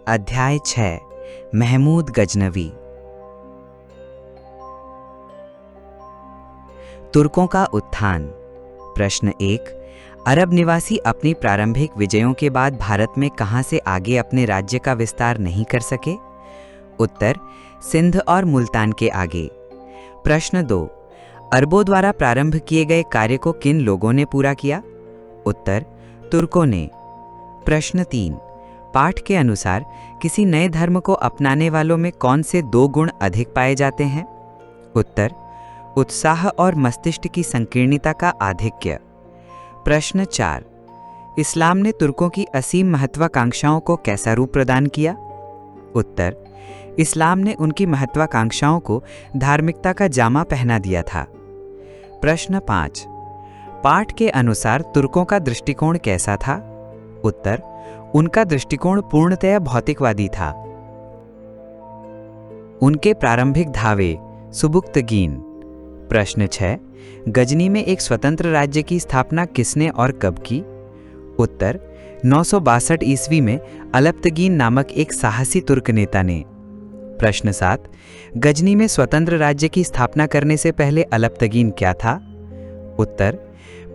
अध्याय 6 महमूद गजनवी। तुर्कों का उत्थान। प्रश्न 1। अरब निवासी अपनी प्रारंभिक विजयों के बाद भारत में कहां से आगे अपने राज्य का विस्तार नहीं कर सके? उत्तर, सिंध और मुल्तान के आगे। प्रश्न 2। अरबों द्वारा प्रारंभ किए गए कार्य को किन लोगों ने पूरा किया? उत्तर, तुर्कों ने। प्रश्न 3। पाठ के अनुसार किसी नए धर्म को अपनाने वालों में कौन से 2 गुण अधिक पाए जाते हैं? उत्तर, उत्साह और मस्तिष्क की संकीर्णता का आधिक्य। प्रश्न 4। इस्लाम ने तुर्कों की असीम महत्वाकांक्षाओं को कैसा रूप प्रदान किया? उत्तर, इस्लाम ने उनकी महत्वाकांक्षाओं को धार्मिकता का जामा पहना दिया था। प्रश्न 5। पाठ के अनुसार तुर्कों का दृष्टिकोण कैसा था? उत्तर, उनका दृष्टिकोण पूर्णतया भौतिकवादी था। उनके प्रारंभिक धावे। सुबुक्तगीन। प्रश्न 6। गजनी में एक स्वतंत्र राज्य की स्थापना किसने और कब की? उत्तर, 962 ईस्वी में अलप्तगीन नामक एक साहसी तुर्क नेता ने। प्रश्न 7। गजनी में स्वतंत्र राज्य की स्थापना करने से पहले अलप्तगीन क्या था? उत्तर,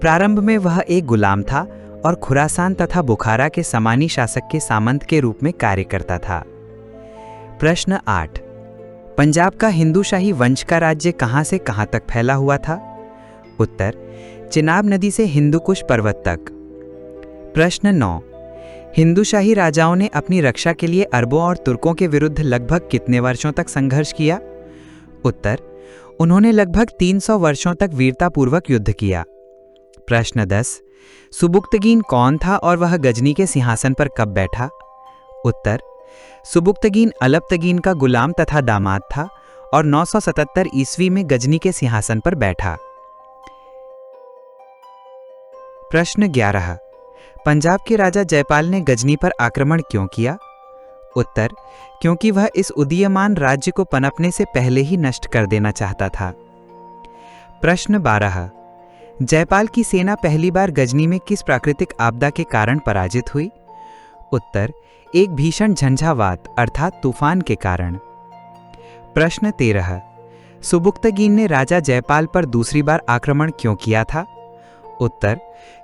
प्रारंभ में वह एक गुलाम था और खुरासान तथा बुखारा के समानी शासक के सामंत के रूप में कार्य करता था। प्रश्न 8। पंजाब का हिंदूशाही वंश का राज्य कहां से कहां तक फैला हुआ था? उत्तर, चिनाब नदी से हिंदुकुश पर्वत तक। प्रश्न 9। हिंदूशाही राजाओं ने अपनी रक्षा के लिए अरबों और तुर्कों के विरुद्ध लगभग कितने वर्षों तक संघर्ष किया? उत्तर, उन्होंने लगभग 300 वर्षों तक वीरतापूर्वक युद्ध किया। प्रश्न 10। सुबुक्तगीन कौन था और वह गजनी के सिंहासन पर कब बैठा? उत्तर, सुबुक्तगीन अलप्तगीन का गुलाम तथा दामाद था और 977 ईस्वी में गजनी के सिंहासन पर बैठा। प्रश्न 11। पंजाब के राजा जयपाल ने गजनी पर आक्रमण क्यों किया? उत्तर, क्योंकि वह इस उदीयमान राज्य को पनपने से पहले ही नष्ट कर देना चाहता था। प्रश्न 12। जयपाल की सेना पहली बार गजनी में किस प्राकृतिक आपदा के कारण पराजित हुई? उत्तर, एक भीषण झंझावात अर्थात तूफान के कारण। प्रश्न 13। सुबुक्तगीन ने राजा जयपाल पर दूसरी बार आक्रमण क्यों किया था? उत्तर,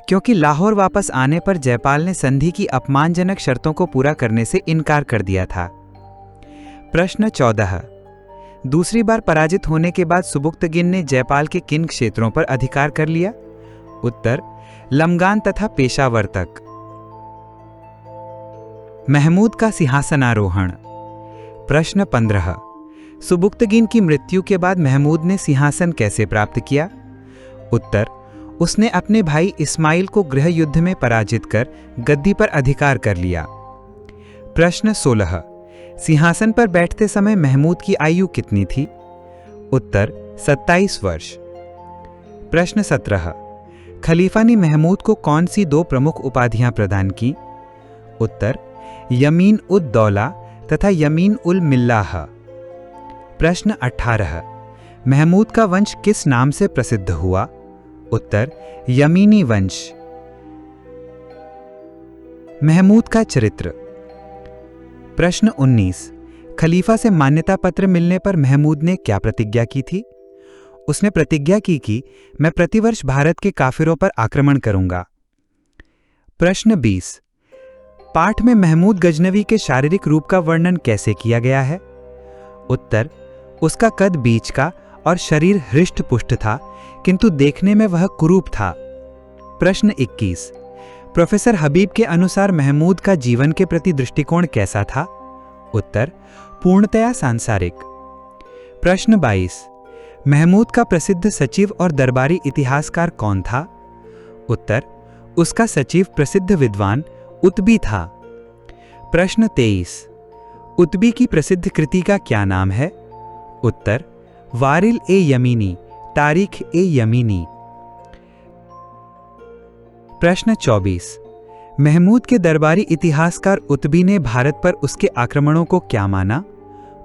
क्योंकि लाहौर वापस आने पर जयपाल ने संधि की अपमानजनक शर्तों को पूरा करने से इनकार कर दिया था। प्रश्न 14। दूसरी बार पराजित होने के बाद सुबुक्तगीन ने जयपाल के किन क्षेत्रों पर अधिकार कर लिया? उत्तर, लमगान तथा पेशावर तक। महमूद का सिंहासनारोहण। प्रश्न 15। सुबुक्तगीन की मृत्यु के बाद महमूद ने सिंहासन कैसे प्राप्त किया? उत्तर, उसने अपने भाई इस्माइल को गृह युद्ध में पराजित कर गद्दी पर अधिकार कर लिया। प्रश्न 16। सिंहासन पर बैठते समय महमूद की आयु कितनी थी? उत्तर, 27 वर्ष। प्रश्न 17। खलीफा ने महमूद को कौन सी 2 प्रमुख उपाधियां प्रदान की? उत्तर, यमीन उद दौला तथा यमीन उल मिल्लाह। प्रश्न 18। महमूद का वंश किस नाम से प्रसिद्ध हुआ? उत्तर, यमीनी वंश। महमूद का चरित्र। प्रश्न 19। खलीफा से मान्यता पत्र मिलने पर महमूद ने क्या प्रतिज्ञा की थी? उसने प्रतिज्ञा की कि मैं प्रतिवर्ष भारत के काफिरों पर आक्रमण करूंगा। प्रश्न 20। पाठ में महमूद गजनवी के शारीरिक रूप का वर्णन कैसे किया गया है? उत्तर, उसका कद बीच का और शरीर हृष्ट-पुष्ट था, किंतु देखने में वह कुरूप था। प्रश्न 21। प्रोफेसर हबीब के अनुसार महमूद का जीवन के प्रति दृष्टिकोण कैसा था? उत्तर, पूर्णतया सांसारिक। प्रश्न 22। महमूद का प्रसिद्ध सचिव और दरबारी इतिहासकार कौन था? उत्तर, उसका सचिव प्रसिद्ध विद्वान उतबी था। प्रश्न 23। उतबी की प्रसिद्ध कृति का क्या नाम है? उत्तर, वारिल ए यमीनी, तारीख ए यमीनी। प्रश्न 24। महमूद के दरबारी इतिहासकार उतबी ने भारत पर उसके आक्रमणों को क्या माना?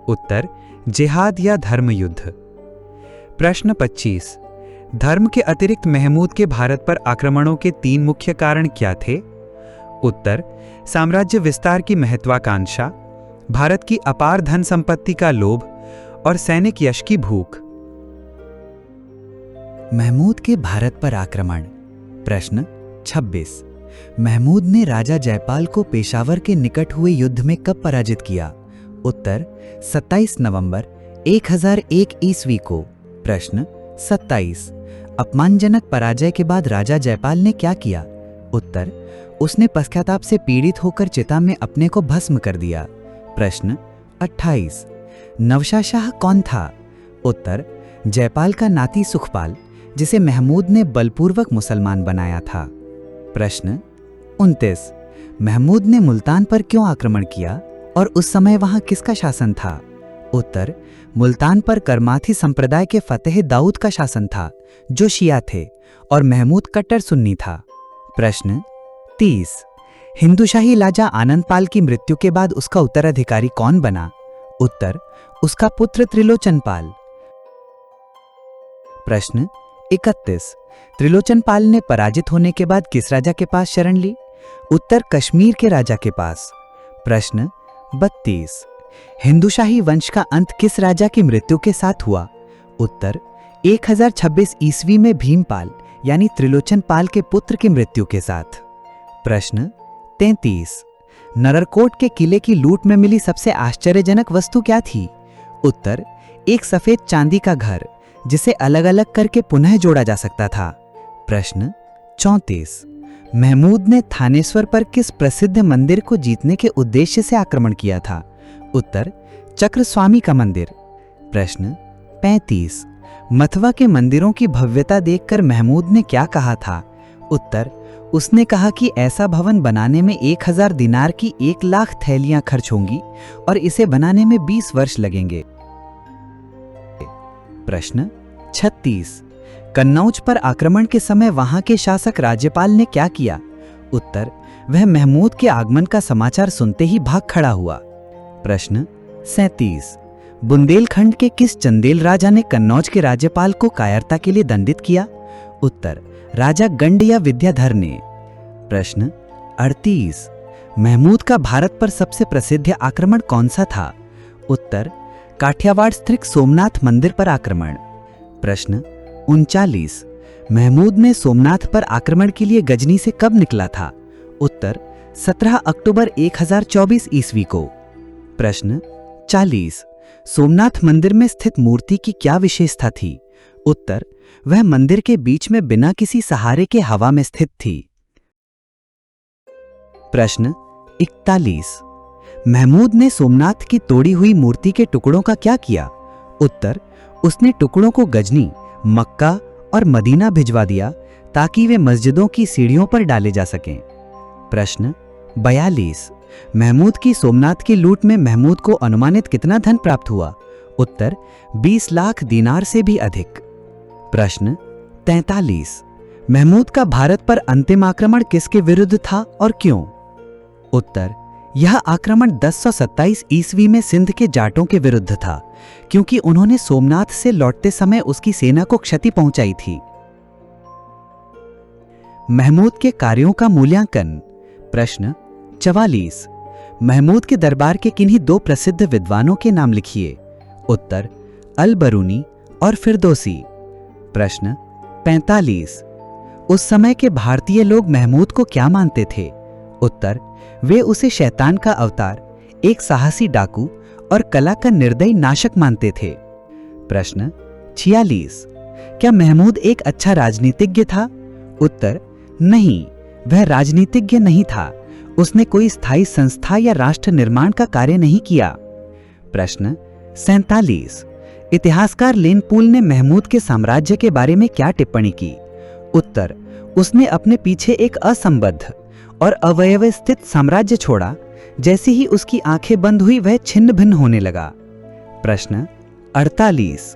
उत्तर, जिहाद या धर्म युद्ध। प्रश्न 25। धर्म के अतिरिक्त महमूद के भारत पर आक्रमणों के 3 मुख्य कारण क्या थे? उत्तर, साम्राज्य विस्तार की महत्वाकांक्षा, भारत की अपार धन संपत्ति का लोभ और सैनिक यश की भूख। महमूद के भारत पर आक्रमण। प्रश्न 26। महमूद ने राजा जयपाल को पेशावर के निकट हुए युद्ध में कब पराजित किया? उत्तर 27 नवंबर 1001 ईस्वी को। प्रश्न 27। अपमानजनक पराजय के बाद राजा जयपाल ने क्या किया? उत्तर उसने पश्चाताप से पीड़ित होकर चिता में अपने को भस्म कर दिया। प्रश्न 28। नवशाह शाह कौन था? उत्तर जयपाल का नाती सुखपाल, जिसे महमूद ने बलपूर्वक मुसलमान बनाया था। प्रश्न 29। महमूद ने मुल्तान पर क्यों आक्रमण किया और उस समय वहां किसका शासन था? उत्तर मुल्तान पर करमाथी संप्रदाय के फतेह दाऊद का शासन था, जो शिया थे, और महमूद कट्टर सुन्नी था। प्रश्न 30। हिंदुशाही लाजा आनंदपाल की मृत्यु के बाद उसका उत्तराधिकारी कौन बना? उत्तर उसका पुत्र त्रिलोचनपाल। प्रश्न 31। त्रिलोचनपाल ने पराजित होने के बाद किस राजा के पास शरण ली? उत्तर कश्मीर के राजा के पास। प्रश्न 32। हिंदुशाही वंश का अंत किस राजा की मृत्यु के साथ हुआ? उत्तर 1026 ईस्वी में भीमपाल यानी त्रिलोचनपाल के पुत्र की मृत्यु के साथ। प्रश्न 33। नररकोट के किले की लूट में मिली सबसे आश्चर्यजनक वस्तु क्या थी? उत्तर एक सफेद चांदी का घर, जिसे अलग अलग करके पुनः जोड़ा जा सकता था। प्रश्न 34। महमूद ने थानेश्वर पर किस प्रसिद्ध मंदिर को जीतने के उद्देश्य से आक्रमण किया था? उत्तर चक्रस्वामी का मंदिर। प्रश्न 35। मथवा के मंदिरों की भव्यता देखकर महमूद ने क्या कहा था? उत्तर उसने कहा कि ऐसा भवन बनाने में 1000 दिनार की 1,00,000 थैलियां खर्च होंगी और इसे बनाने में 20 वर्ष लगेंगे। प्रश्न 36। कन्नौज पर आक्रमण के समय वहां के शासक राज्यपाल ने क्या किया? उत्तर वह महमूद के आगमन का समाचार सुनते ही भाग खड़ा हुआ। प्रश्न 37। बुंदेलखंड के किस चंदेल राजा ने कन्नौज के राज्यपाल को कायरता के लिए दंडित किया? उत्तर राजा गंड या विद्याधर ने। प्रश्न 38। महमूद का भारत पर सबसे प्रसिद्ध आक्रमण कौन सा था? उत्तर काठियावाड़ स्थित सोमनाथ मंदिर पर आक्रमण। प्रश्न 39। महमूद ने सोमनाथ पर आक्रमण के लिए गजनी से कब निकला था? उत्तर 17 अक्टूबर 1024 ईस्वी को। प्रश्न 40। सोमनाथ मंदिर में स्थित मूर्ति की क्या विशेषता थी? उत्तर वह मंदिर के बीच में बिना किसी सहारे के हवा में स्थित थी। प्रश्न 41। महमूद ने सोमनाथ की तोड़ी हुई मूर्ति के टुकड़ों का क्या किया? उत्तर उसने टुकड़ों को गजनी, मक्का और मदीना भिजवा दिया ताकि वे मस्जिदों की सीढ़ियों पर डाले जा सकें। प्रश्न 42। महमूद की सोमनाथ की लूट में महमूद को अनुमानित कितना धन प्राप्त हुआ? उत्तर 20 लाख दिनार से भी अधिक। प्रश्न 43। महमूद का भारत पर अंतिम आक्रमण किसके विरुद्ध था और क्यों? उत्तर यह आक्रमण 1027 ईस्वी में सिंध के जाटों के विरुद्ध था, क्योंकि उन्होंने सोमनाथ से लौटते समय उसकी सेना को क्षति पहुंचाई थी। महमूद के कार्यों का मूल्यांकन। प्रश्न 44। महमूद के दरबार के किन्हीं 2 प्रसिद्ध विद्वानों के नाम लिखिए। उत्तर अल बरूनी और फिरदौसी। प्रश्न 45। उस समय के भारतीय लोग महमूद को क्या मानते थे? उत्तर वे उसे शैतान का अवतार, एक साहसी डाकू और कला का निर्दयी नाशक मानते थे। प्रश्न 46। क्या महमूद एक अच्छा राजनीतिज्ञ था? उत्तर नहीं, वह राजनीतिज्ञ नहीं था। उसने कोई स्थायी संस्था या राष्ट्र निर्माण का कार्य नहीं किया। प्रश्न 47। इतिहासकार लेनपूल ने महमूद के साम्राज्य के बारे में क्या टिप्पणी की? उत्तर उसने अपने पीछे एक असंबद्ध और अवयव स्थित साम्राज्य छोड़ा। जैसे ही उसकी आंखें बंद हुई वह छिन्न भिन्न होने लगा। प्रश्न 48।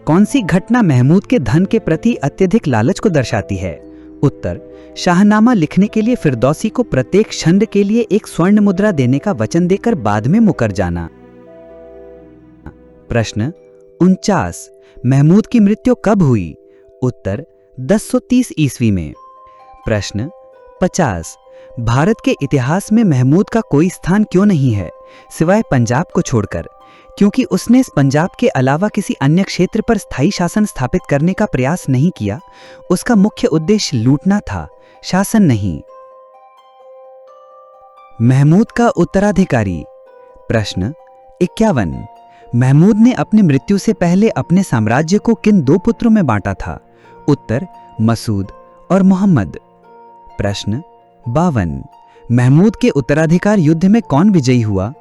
कौन सी घटना महमूद के धन के प्रति अत्यधिक लालच को दर्शाती है? उत्तर शाहनामा लिखने के लिए फिरदौसी को प्रत्येक छंद के लिए एक स्वर्ण मुद्रा देने का वचन देकर बाद में मुकर जाना। प्रश्न 49। महमूद की मृत्यु कब हुई? उत्तर 1030 ईस्वी में। प्रश्न 50। भारत के इतिहास में महमूद का कोई स्थान क्यों नहीं है, सिवाय पंजाब को छोड़कर, क्योंकि उसने इस पंजाब के अलावा किसी अन्य क्षेत्र पर स्थायी शासन स्थापित करने का प्रयास नहीं किया। उसका मुख्य उद्देश्य लूटना था, शासन नहीं। महमूद का उत्तराधिकारी। प्रश्न 51। महमूद ने अपनी मृत्यु से पहले अपने साम्राज्य को किन 2 पुत्रों में बांटा था? उत्तर मसूद और मोहम्मद। प्रश्न 52। महमूद के उत्तराधिकार युद्ध में कौन विजयी हुआ?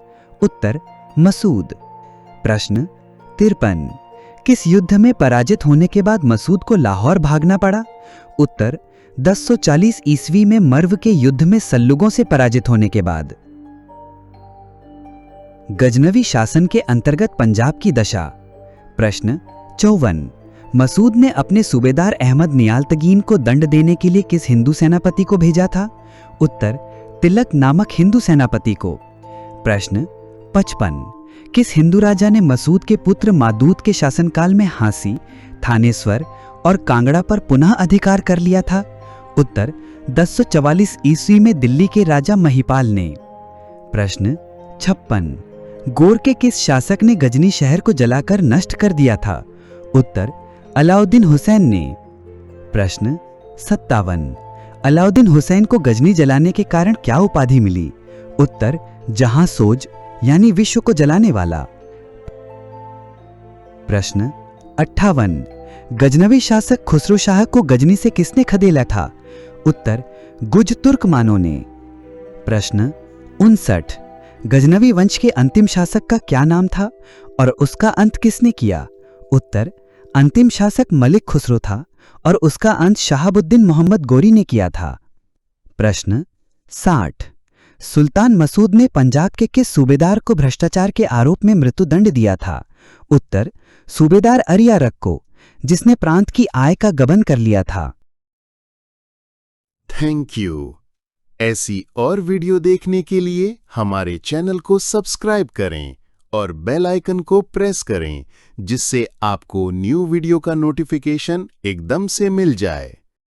उत्तर मसूद। प्रश्न 53। किस युद्ध में पराजित होने के बाद मसूद को लाहौर भागना पड़ा? उत्तर 1040 ईस्वी में मर्व के युद्ध में सल्लुगों से पराजित होने के बाद। गजनवी शासन के अंतर्गत पंजाब की दशा। प्रश्न 54। मसूद ने अपने सूबेदार अहमद नियालतगीन को दंड देने के लिए किस हिंदू सेनापति को भेजा था? उत्तर तिलक नामक हिंदू सेनापति को। प्रश्न 55। किस हिंदू राजा ने मसूद के पुत्र मादूद के शासनकाल में हांसी, थानेश्वर और कांगड़ा पर पुनः अधिकार कर लिया था? उत्तर 1044 ईस्वी में दिल्ली के राजा महिपाल ने। प्रश्न 56। गोर के किस शासक ने गजनी शहर को जलाकर नष्ट कर दिया था? उत्तर अलाउद्दीन हुसैन ने। प्रश्न 57। अलाउद्दीन हुसैन को गजनी जलाने के कारण क्या उपाधि मिली? उत्तर जहां सोज यानी विश्व को जलाने वाला। प्रश्न 58। गजनवी शासक खुसरो शाह को गजनी से किसने खदेड़ा था? उत्तर गुज तुर्कमानों ने। प्रश्न 59। गजनवी वंश के अंतिम शासक का क्या नाम था और उसका अंत किसने किया? उत्तर अंतिम शासक मलिक खुसरो था और उसका अंत शहाबुद्दीन मोहम्मद गोरी ने किया था। प्रश्न 60। सुल्तान मसूद ने पंजाब के किस सूबेदार को भ्रष्टाचार के आरोप में मृत्युदंड दिया था? उत्तर सूबेदार अरियारक को, जिसने प्रांत की आय का गबन कर लिया था। Thank you. ऐसी और वीडियो देखने के लिए हमारे चैनल को सब्सक्राइब करें और बेल आइकन को प्रेस करें, जिससे आपको न्यू वीडियो का नोटिफिकेशन एकदम से मिल जाए।